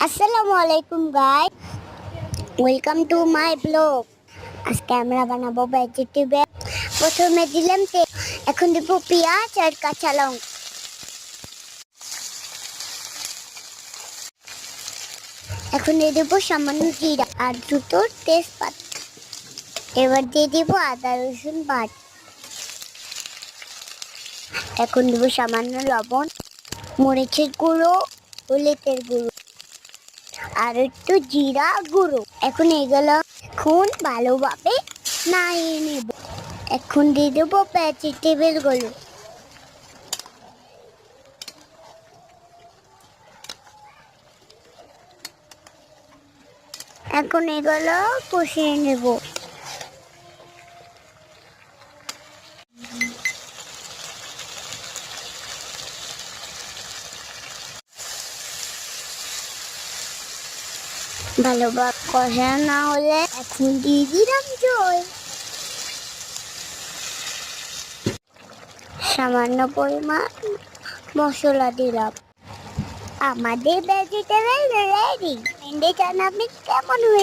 আসসালামু আলাইকুম guys, welcome to my blog. আজকে আমরা বানাবো ভেজিটেবল। প্রথমে দিলাম তেল, এখন দেব পেঁয়াজ আর কাঁচা লঙ্কা। এখন দিয়ে দেবো সামান্য জিরা আর দুটো তেজপাতা। এবার দিয়ে দেবো আদা রসুন বাটা। এখন দেবো সামান্য লবণ, মরিচের গুঁড়ো, হলুদের গুঁড়ো আর একটু জিরা গুঁড়ো। এখন এগুলো ভালোভাবে নাড়িয়ে নেব। এখন দিয়ে দেবো ভেজিটেবল গুলো। এখন এগুলো কষিয়ে নেব। ভালোভাবে কষানো না হলে এখন দিয়ে দিলাম জল, সামান্য পরিমাণ মশলা দিলাম। আমাদের ভেজিটেবল রেডি। জানাবেন কেমন হয়েছে।